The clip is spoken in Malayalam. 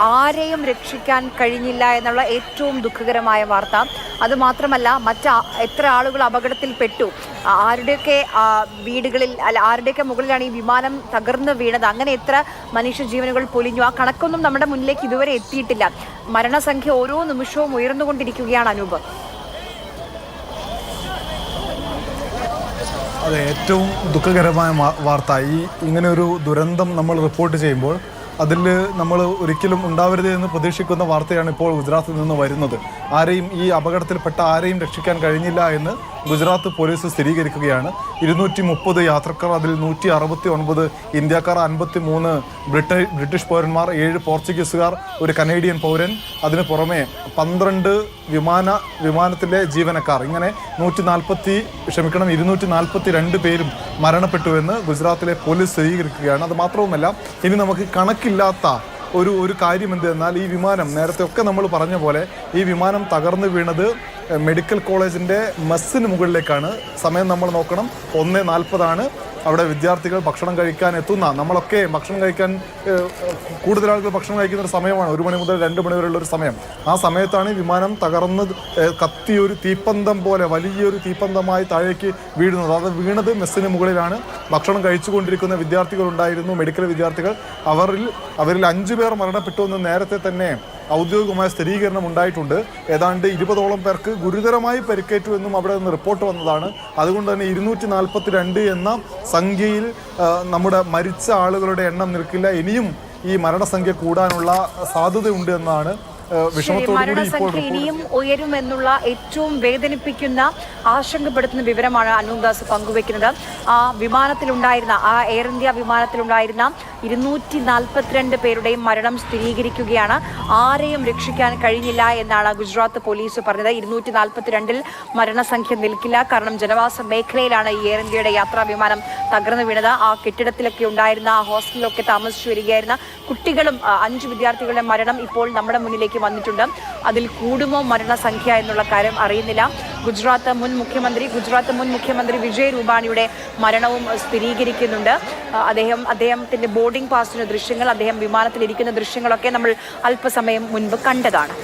ആരെയും രക്ഷിക്കാൻ കഴിഞ്ഞില്ല എന്നുള്ള ഏറ്റവും ദുഃഖകരമായ വാർത്ത. അതുമാത്രമല്ല, എത്ര ആളുകൾ അപകടത്തിൽപ്പെട്ടു, ആരുടെയൊക്കെ വീടുകളിൽ അല്ല ആരുടെയൊക്കെ മുകളിലാണ് ഈ വിമാനം തകർന്നു വീണത്, അങ്ങനെ എത്ര മനുഷ്യജീവനുകൾ പൊലിഞ്ഞു, ആ കണക്കൊന്നും നമ്മുടെ മുന്നിലേക്ക് ഇതുവരെ എത്തിയിട്ടില്ല. മരണസംഖ്യ ഓരോ നിമിഷവും ഉയർന്നുകൊണ്ടിരിക്കുകയാണ്. അനൂപ്, അതെ, ഏറ്റവും ദുഃഖകരമായ വാർത്ത. ഇങ്ങനെ ഒരു ദുരന്തം നമ്മൾ റിപ്പോർട്ട് ചെയ്യുമ്പോൾ അതിൽ നമ്മൾ ഒരിക്കലും ഉണ്ടാവരുത് എന്ന് പ്രതീക്ഷിക്കുന്ന വാർത്തയാണ് ഇപ്പോൾ ഗുജറാത്തിൽ നിന്ന് വരുന്നത്. ഈ അപകടത്തിൽപ്പെട്ട ആരെയും രക്ഷിക്കാൻ കഴിഞ്ഞില്ല എന്ന് ഗുജറാത്ത് പോലീസ് സ്ഥിരീകരിക്കുകയാണ്. 230 യാത്രക്കാർ, അതിൽ 169 ഇന്ത്യക്കാർ, 53 ബ്രിട്ടീഷ് പൗരന്മാർ, 7 പോർച്ചുഗീസുകാർ, ഒരു കനേഡിയൻ പൗരൻ, അതിന് പുറമെ 12 വിമാനത്തിലെ ജീവനക്കാർ, ഇങ്ങനെ 242 പേരും മരണപ്പെട്ടുവെന്ന് ഗുജറാത്തിലെ പോലീസ് സ്ഥിരീകരിക്കുകയാണ്. അത് മാത്രവുമല്ല, ഇനി നമുക്ക് കണക്കില്ലാത്ത ഒരു കാര്യം എന്തെന്നാൽ, ഈ വിമാനം നേരത്തെ ഒക്കെ നമ്മൾ പറഞ്ഞ പോലെ ഈ വിമാനം തകർന്നു വീണത് മെഡിക്കൽ കോളേജിൻ്റെ മെസ്സിന് മുകളിലേക്കാണ്. സമയം നമ്മൾ നോക്കണം, 1:40 അവിടെ വിദ്യാർത്ഥികൾ ഭക്ഷണം കഴിക്കാൻ എത്തുന്ന, നമ്മളൊക്കെ ഭക്ഷണം കഴിക്കാൻ കൂടുതൽ ആളുകൾ ഭക്ഷണം കഴിക്കുന്ന ഒരു സമയമാണ്, 1 മണി മുതൽ 2 മണി വരെയുള്ള ഒരു സമയം. ആ സമയത്താണ് ഈ വിമാനം തകർന്ന് കത്തിയൊരു തീപ്പന്തം പോലെ വലിയൊരു തീപ്പന്തമായി താഴേക്ക് വീഴുന്നത്. അത് വീണത് മെസ്സിന് മുകളിലാണ്. ഭക്ഷണം കഴിച്ചുകൊണ്ടിരിക്കുന്ന വിദ്യാർത്ഥികളുണ്ടായിരുന്നു, മെഡിക്കൽ വിദ്യാർത്ഥികൾ. അവരിൽ 5 പേർ മരണപ്പെട്ടു എന്ന് നേരത്തെ തന്നെ ഔദ്യോഗികമായ സ്ഥിരീകരണം ഉണ്ടായിട്ടുണ്ട്. ഏതാണ്ട് 20ഓളം പേർക്ക് ഗുരുതരമായി പരിക്കേറ്റു എന്നും അവിടെ നിന്ന് റിപ്പോർട്ട് വന്നതാണ്. അതുകൊണ്ട് തന്നെ 242 എന്ന സംഖ്യയിൽ നമ്മുടെ മരിച്ച ആളുകളുടെ എണ്ണം നിൽക്കില്ല. ഇനിയും ഈ മരണസംഖ്യ കൂടാനുള്ള സാധ്യതയുണ്ട് എന്നാണ് മരണസംഖ്യ ഇനിയും ഉയരുമെന്നുള്ള ഏറ്റവും വേദനിപ്പിക്കുന്ന, ആശങ്കപ്പെടുത്തുന്ന വിവരമാണ് അനൂപ് ദാസ് പങ്കുവെക്കുന്നത്. ആ എയർ ഇന്ത്യ വിമാനത്തിലുണ്ടായിരുന്ന 242 പേരുടെയും മരണം സ്ഥിരീകരിക്കുകയാണ്. ആരെയും രക്ഷിക്കാൻ കഴിഞ്ഞില്ല എന്നാണ് ഗുജറാത്ത് പോലീസ് പറഞ്ഞത്. 242 മരണസംഖ്യ നിൽക്കില്ല, കാരണം ജനവാസ മേഖലയിലാണ് ഈ എയർ ഇന്ത്യയുടെ യാത്രാ വിമാനം തകർന്നു വീണത്. ആ കെട്ടിടത്തിലൊക്കെ ഉണ്ടായിരുന്ന, ആ ഹോസ്റ്റലിലൊക്കെ താമസിച്ചു വരികയായിരുന്ന കുട്ടികളും 5 വിദ്യാർത്ഥികളുടെ മരണം ഇപ്പോൾ നമ്മുടെ മുന്നിലേക്ക് വന്നിട്ടുണ്ട്. അതിൽ കൂടുമോ മരണസംഖ്യ എന്നുള്ള കാര്യം അറിയുന്നില്ല. ഗുജറാത്ത് മുൻ മുഖ്യമന്ത്രി വിജയ് രൂപാണിയുടെ മരണവും സ്ഥിരീകരിക്കുന്നുണ്ട്. അദ്ദേഹത്തിന്റെ ബോർഡിംഗ് പാസിന്റെ ദൃശ്യങ്ങൾ, അദ്ദേഹം വിമാനത്തിലിരിക്കുന്ന ദൃശ്യങ്ങളൊക്കെ നമ്മൾ അല്പസമയം മുൻപ് കണ്ടതാണ്.